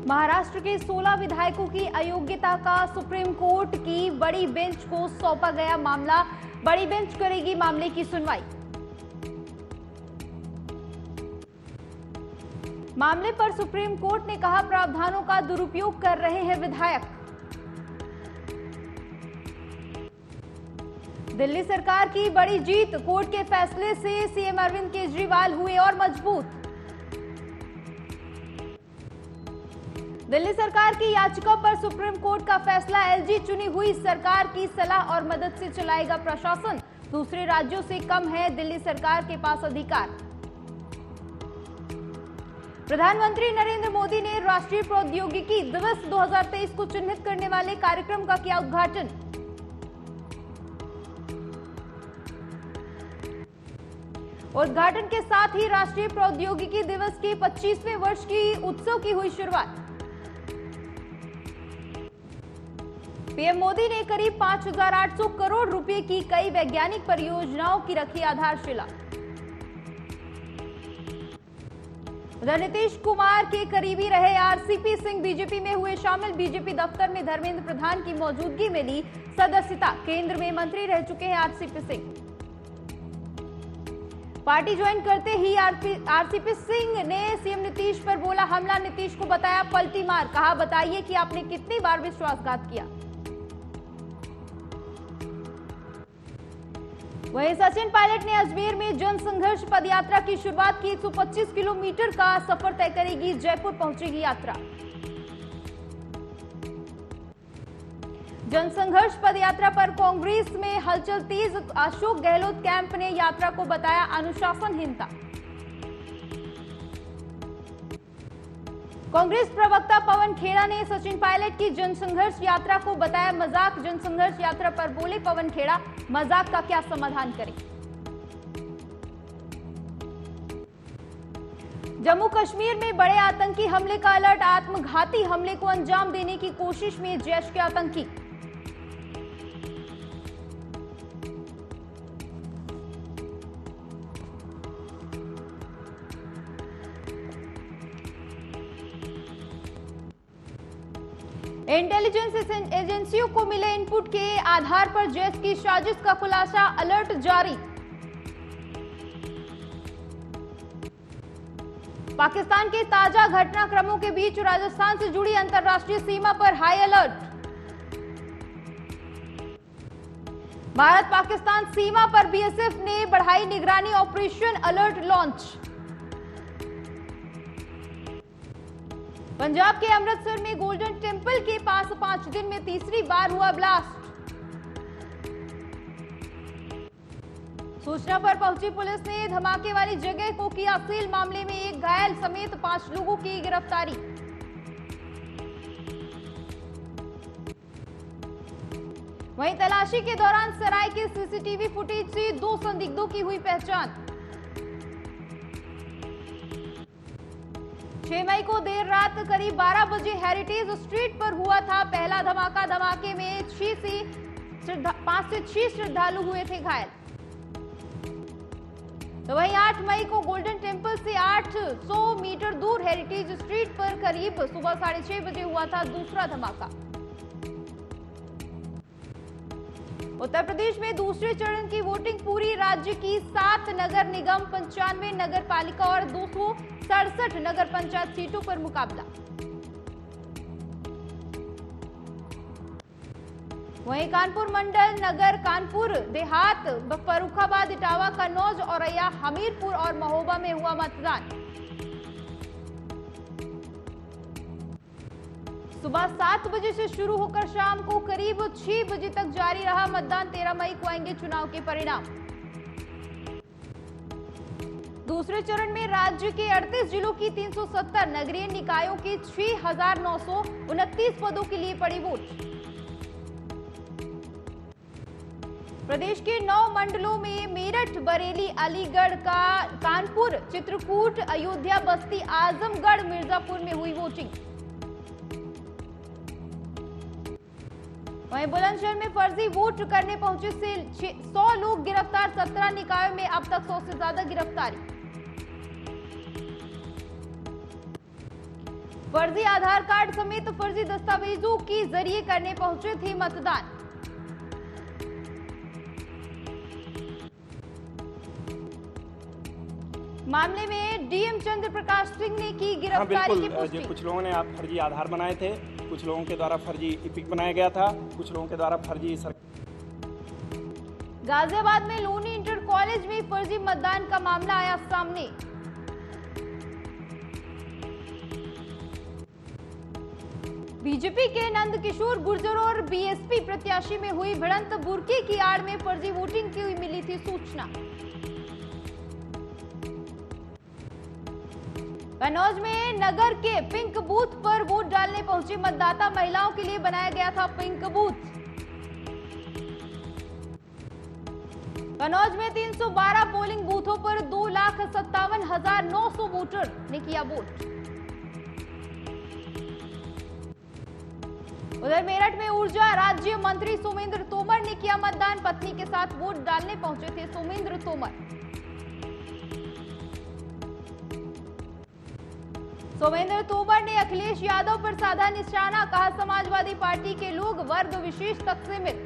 महाराष्ट्र के 16 विधायकों की अयोग्यता का सुप्रीम कोर्ट की बड़ी बेंच को सौंपा गया मामला। बड़ी बेंच करेगी मामले की सुनवाई। मामले पर सुप्रीम कोर्ट ने कहा, प्रावधानों का दुरुपयोग कर रहे हैं विधायक। दिल्ली सरकार की बड़ी जीत, कोर्ट के फैसले से सीएम अरविंद केजरीवाल हुए और मजबूत। दिल्ली सरकार की याचिका पर सुप्रीम कोर्ट का फैसला, एलजी चुनी हुई सरकार की सलाह और मदद से चलाएगा प्रशासन। दूसरे राज्यों से कम है दिल्ली सरकार के पास अधिकार। प्रधानमंत्री नरेंद्र मोदी ने राष्ट्रीय प्रौद्योगिकी दिवस 2023 को चिन्हित करने वाले कार्यक्रम का किया उद्घाटन। उद्घाटन के साथ ही राष्ट्रीय प्रौद्योगिकी दिवस के 25वें वर्ष की उत्सव की हुई शुरुआत। पीएम मोदी ने करीब 5,800 करोड़ रुपए की कई वैज्ञानिक परियोजनाओं की रखी आधारशिला। उधर नीतीश कुमार के करीबी रहे आरसीपी सिंह बीजेपी में हुए शामिल। बीजेपी दफ्तर में धर्मेंद्र प्रधान की मौजूदगी में ली सदस्यता। केंद्र में मंत्री रह चुके हैं आरसीपी सिंह। पार्टी ज्वाइन करते ही आरसीपी सिंह ने सीएम नीतीश पर बोला हमला। नीतीश को बताया पलटी मार। कहा, बताइए कि आपने कितनी बार विश्वासघात किया। वहीं सचिन पायलट ने अजमेर में जन संघर्ष पदयात्रा की शुरुआत की। 125 किलोमीटर का सफर तय करेगी, जयपुर पहुंचेगी यात्रा। जनसंघर्ष पदयात्रा पर कांग्रेस में हलचल तेज। अशोक गहलोत कैंप ने यात्रा को बताया अनुशासनहीनता। कांग्रेस प्रवक्ता पवन खेड़ा ने सचिन पायलट की जनसंघर्ष यात्रा को बताया मजाक। जनसंघर्ष यात्रा पर बोले पवन खेड़ा, मजाक का क्या समाधान करें। जम्मू कश्मीर में बड़े आतंकी हमले का अलर्ट। आत्मघाती हमले को अंजाम देने की कोशिश में जैश के आतंकी। इंटेलिजेंस एजेंसियों को मिले इनपुट के आधार पर जैश की साजिश का खुलासा। अलर्ट जारी। पाकिस्तान के ताजा घटनाक्रमों के बीच राजस्थान से जुड़ी अंतर्राष्ट्रीय सीमा पर हाई अलर्ट। भारत पाकिस्तान सीमा पर बीएसएफ ने बढ़ाई निगरानी। Operation alert launch. पंजाब के अमृतसर में गोल्डन टेम्पल के पास 5 दिन में तीसरी बार हुआ ब्लास्ट। सूचना पर पहुंची पुलिस ने धमाके वाली जगह को किया सील। मामले में एक घायल समेत 5 लोगों की गिरफ्तारी। वहीं तलाशी के दौरान सराय के सीसीटीवी फुटेज से 2 संदिग्धों की हुई पहचान। 6 मई को देर रात करीब 12 बजे हेरिटेज स्ट्रीट पर हुआ था पहला धमाका। धमाके में 5 से 6 श्रद्धालु हुए थे घायल। तो वहीं 8 मई को गोल्डन टेम्पल से 800 मीटर दूर हेरिटेज स्ट्रीट पर करीब सुबह 6:30 बजे हुआ था दूसरा धमाका। उत्तर प्रदेश में दूसरे चरण की वोटिंग पूरी। राज्य की 7 नगर निगम, 95 नगर पालिका और 267 नगर पंचायत सीटों पर मुकाबला। वहीं कानपुर मंडल, नगर कानपुर देहात, फर्रुखाबाद, इटावा, कन्नौज, औरैया, हमीरपुर और महोबा में हुआ मतदान। सुबह 7 बजे से शुरू होकर शाम को करीब 6 बजे तक जारी रहा मतदान। 13 मई को आएंगे चुनाव के परिणाम। दूसरे चरण में राज्य के 38 जिलों की 370 नगरीय निकायों के 6,929 पदों के लिए पड़ी वोट। प्रदेश के 9 मंडलों में मेरठ, बरेली, अलीगढ़, कानपुर, चित्रकूट, अयोध्या, बस्ती, आजमगढ़, मिर्जापुर में हुई वोटिंग। वहीं बुलंदशहर में फर्जी वोट करने पहुंचे 100 लोग गिरफ्तार। 17 निकायों में अब तक 100 से ज्यादा गिरफ्तारी। फर्जी आधार कार्ड समेत फर्जी दस्तावेजों के जरिए करने पहुंचे थे मतदान। मामले में डीएम चंद्र प्रकाश सिंह ने की गिरफ्तारी की पुष्टि। कुछ लोगों ने फर्जी आधार बनाए थे, कुछ लोगों के द्वारा फर्जी इपिक बनाया गया था, कुछ लोगों के द्वारा फर्जी गाजियाबाद में लूनी इंटर कॉलेज में फर्जी मतदान का मामला आया सामने। बीजेपी के नंदकिशोर गुर्जर और बीएसपी प्रत्याशी में हुई भिड़ंत। बुर्की की आड़ में फर्जी वोटिंग की मिली थी सूचना। कन्नौज में नगर के पिंक बूथ पर वोट डालने पहुंची मतदाता महिलाओं के लिए बनाया गया था पिंक बूथ। कन्नौज में 312 पोलिंग बूथों पर 2,57,900 वोटर ने किया वोट। उधर मेरठ में ऊर्जा राज्य मंत्री सोमेंद्र तोमर ने किया मतदान। पत्नी के साथ वोट डालने पहुंचे थे सोमेंद्र तोमर। सोमेंद्र तोमर ने अखिलेश यादव पर साधा निशाना, कहा समाजवादी पार्टी के लोग वर्ग विशेष तक सीमित।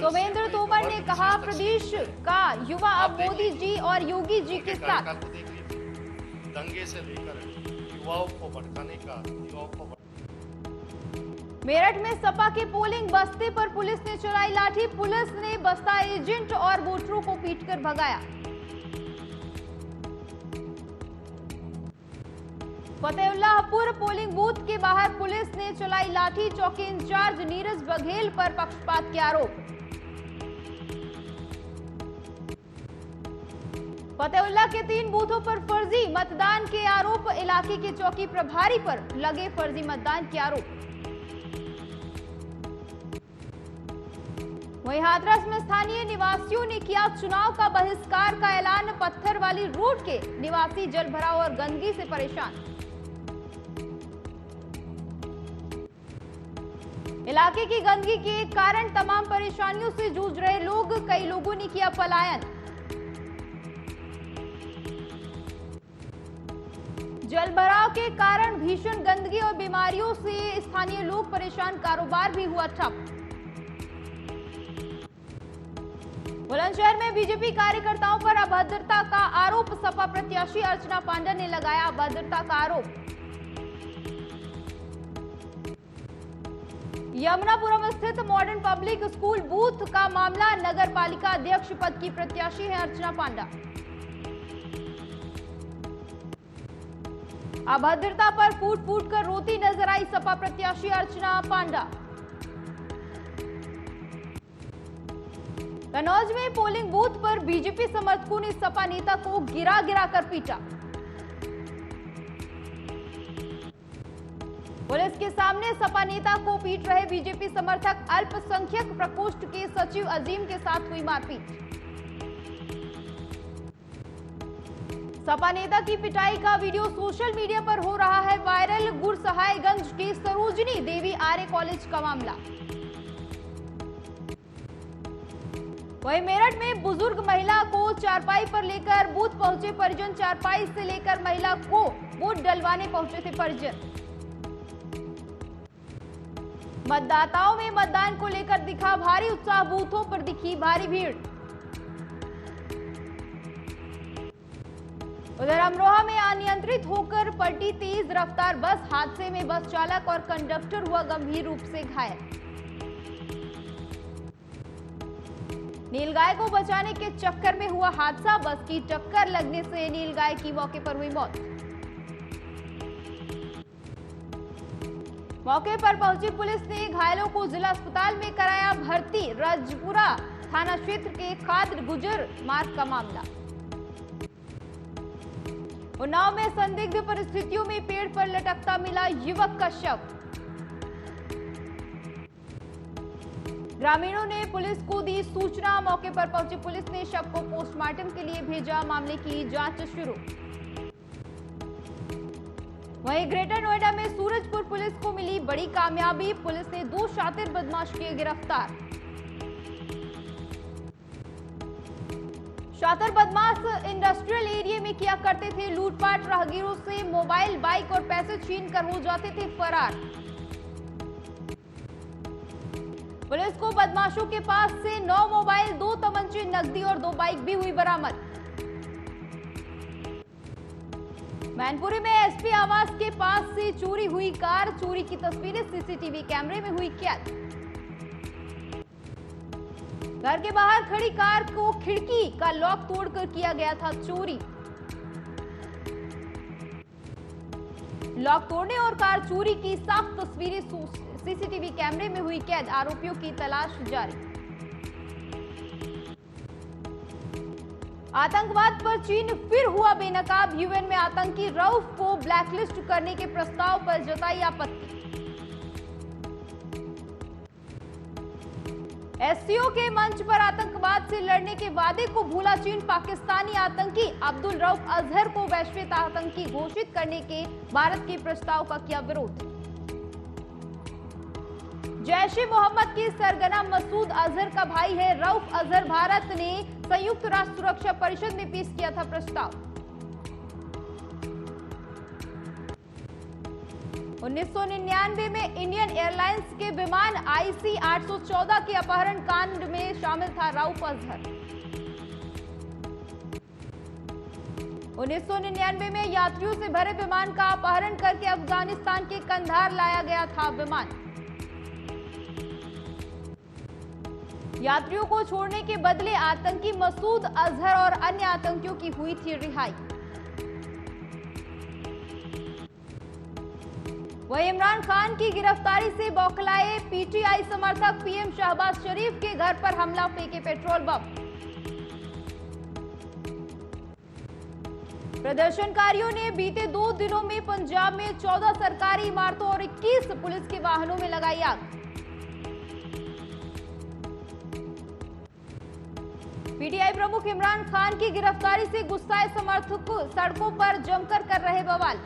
सोमेंद्र तोमर ने कहा प्रदेश का युवा अब मोदी जी और योगी जी के साथ। दंगे से लेकर युवाओं को भड़काने का, मेरठ में सपा के पोलिंग बस्ते पर पुलिस ने चलाई लाठी। पुलिस ने बस्ता एजेंट और वोटरों को पीटकर भगाया। फतेहुल्लाहपुर पोलिंग बूथ के बाहर पुलिस ने चलाई लाठी। चौकी इंचार्ज नीरज बघेल पर पक्षपात के आरोप। फतेहुल्ला के 3 बूथों पर फर्जी मतदान के आरोप। इलाके के चौकी प्रभारी पर लगे फर्जी मतदान के आरोप। वहीं हाथरस में स्थानीय निवासियों ने किया चुनाव का बहिष्कार का ऐलान। पत्थर वाली रोड के निवासी जलभराव और गंदगी से परेशान। इलाके की गंदगी के कारण तमाम परेशानियों से जूझ रहे लोग, कई लोगों ने किया पलायन। जलभराव के कारण भीषण गंदगी और बीमारियों से स्थानीय लोग परेशान। कारोबार भी हुआ ठप। बुलंदशहर में बीजेपी कार्यकर्ताओं पर अभद्रता का आरोप। सपा प्रत्याशी अर्चना पांडा ने लगाया अभद्रता का आरोप। यमुनापुरम स्थित मॉडर्न पब्लिक स्कूल बूथ का मामला। नगर पालिका अध्यक्ष पद की प्रत्याशी है अर्चना पांडा। अभद्रता पर फूट फूट कर रोती नजर आई सपा प्रत्याशी अर्चना पांडा। कन्नौज में पोलिंग बूथ पर बीजेपी समर्थकों ने सपा नेता को गिरा गिरा कर पीटा। पुलिस के सामने सपा नेता को पीट रहे बीजेपी समर्थक। अल्पसंख्यक प्रकोष्ठ के सचिव अजीम के साथ हुई मारपीट। सपा नेता की पिटाई का वीडियो सोशल मीडिया पर हो रहा है वायरल। गुरसहायगंज के सरोजनी देवी आर्य कॉलेज का मामला। वहीं मेरठ में बुजुर्ग महिला को चारपाई पर लेकर बूथ पहुंचे परिजन। चारपाई से लेकर महिला को वोट डलवाने पहुंचे थे परिजन। मतदाताओं में मतदान को लेकर दिखा भारी उत्साह। बूथों पर दिखी भारी भीड़। उधर अमरोहा में अनियंत्रित होकर पलटी तेज रफ्तार बस। हादसे में बस चालक और कंडक्टर हुआ गंभीर रूप से घायल। नीलगाय को बचाने के चक्कर में हुआ हादसा। बस की टक्कर लगने से नीलगाय की मौके पर हुई मौत। मौके पर पहुंची पुलिस ने घायलों को जिला अस्पताल में कराया भर्ती। रजपुरा थाना क्षेत्र के खाद्र गुजर मार्ग का मामला। उन्नाव में संदिग्ध परिस्थितियों में पेड़ पर लटकता मिला युवक का शव। ग्रामीणों ने पुलिस को दी सूचना। मौके पर पहुंची पुलिस ने शव को पोस्टमार्टम के लिए भेजा। मामले की जांच शुरू। वहीं ग्रेटर नोएडा में सूरजपुर पुलिस को मिली बड़ी कामयाबी। पुलिस ने 2 शातिर बदमाश किए गिरफ्तार। शातिर बदमाश इंडस्ट्रियल एरिया में किया करते थे लूटपाट, राहगीरों से मोबाइल, बाइक और पैसे छीनकर हो जाते थे फरार। पुलिस को बदमाशों के पास से 9 मोबाइल, 2 तमंचे, नकदी और 2 बाइक भी हुई बरामद। मैनपुरी में एसपी आवास के पास से चोरी हुई कार, चोरी की तस्वीरें सीसीटीवी कैमरे में हुई कैद। घर के बाहर खड़ी कार को खिड़की का लॉक तोड़कर किया गया था चोरी। लॉक तोड़ने और कार चोरी की साफ तस्वीरें सीसीटीवी कैमरे में हुई कैद। आरोपियों की तलाश जारी। आतंकवाद पर चीन फिर हुआ बेनकाब। यूएन में आतंकी रऊफ को ब्लैकलिस्ट करने के प्रस्ताव पर जताई आपत्ति। एससीओ के मंच पर आतंकवाद से लड़ने के वादे को भूला चीन। पाकिस्तानी आतंकी अब्दुल रऊफ अजहर को वैश्विक आतंकी घोषित करने के भारत के प्रस्ताव का किया विरोध। जैश-ए-मोहम्मद के सरगना मसूद अजहर का भाई है रऊफ अजहर। भारत ने संयुक्त राष्ट्र सुरक्षा परिषद में पेश किया था प्रस्ताव। 1999 में इंडियन एयरलाइंस के विमान IC 814 के अपहरण कांड में शामिल था रऊफ अजहर। 1999 में यात्रियों से भरे विमान का अपहरण करके अफगानिस्तान के कंधार लाया गया था विमान। यात्रियों को छोड़ने के बदले आतंकी मसूद अजहर और अन्य आतंकियों की हुई थी रिहाई। वहीं इमरान खान की गिरफ्तारी से बौखलाए पीटीआई समर्थक। पीएम शहबाज शरीफ के घर पर हमला, फेंके पेट्रोल बम। प्रदर्शनकारियों ने बीते 2 दिनों में पंजाब में 14 सरकारी इमारतों और 21 पुलिस के वाहनों में लगाई आग। पीटीआई प्रमुख इमरान खान की गिरफ्तारी से गुस्साए समर्थक सड़कों पर जमकर कर रहे बवाल।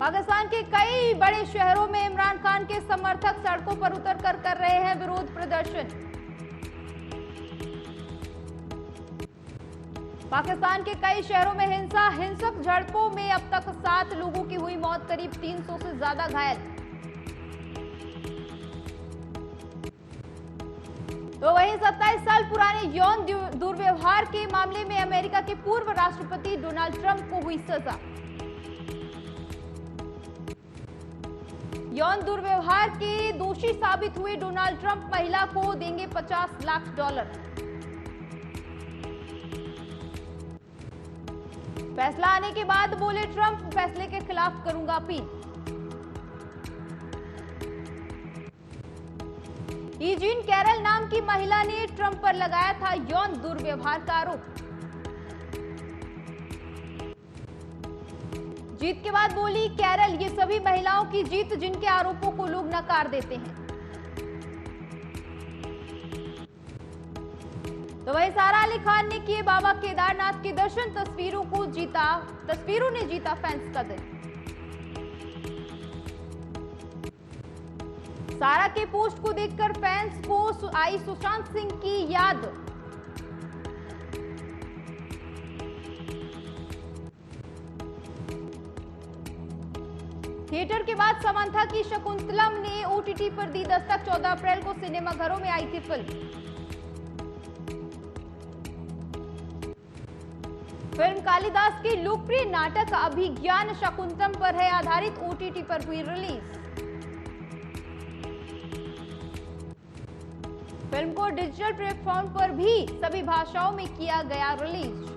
पाकिस्तान के कई बड़े शहरों में इमरान खान के समर्थक सड़कों पर उतरकर कर रहे हैं विरोध प्रदर्शन। पाकिस्तान के कई शहरों में हिंसक झड़पों में अब तक 7 लोगों की हुई मौत, करीब 300 से ज्यादा घायल। तो वहीं 27 साल पुराने यौन दुर्व्यवहार के मामले में अमेरिका के पूर्व राष्ट्रपति डोनाल्ड ट्रंप को हुई सजा। यौन दुर्व्यवहार के दोषी साबित हुए डोनाल्ड ट्रंप महिला को देंगे $50 लाख। फैसला आने के बाद बोले ट्रंप, फैसले के खिलाफ करूंगा अपील। ईजीन कैरल नाम की महिला ने ट्रंप पर लगाया था यौन दुर्व्यवहार का आरोप। जीत के बाद बोली कैरल, ये सभी महिलाओं की जीत जिनके आरोपों को लोग नकार देते हैं। तो वहीं सारा अली खान ने किए बाबा केदारनाथ के दर्शन, तस्वीरों ने जीता फैंस का दिल। सारा के पोस्ट को देखकर फैंस को आई सुशांत सिंह की याद। थिएटर के बाद समंथा की शकुंतलम ने OTT पर दी दस्तक। 14 अप्रैल को सिनेमाघरों में आई थी फिल्म कालिदास के लोकप्रिय नाटक अभिज्ञान शकुंतलम पर है आधारित। OTT पर हुई रिलीज। फिल्म को डिजिटल प्लेटफॉर्म पर भी सभी भाषाओं में किया गया रिलीज।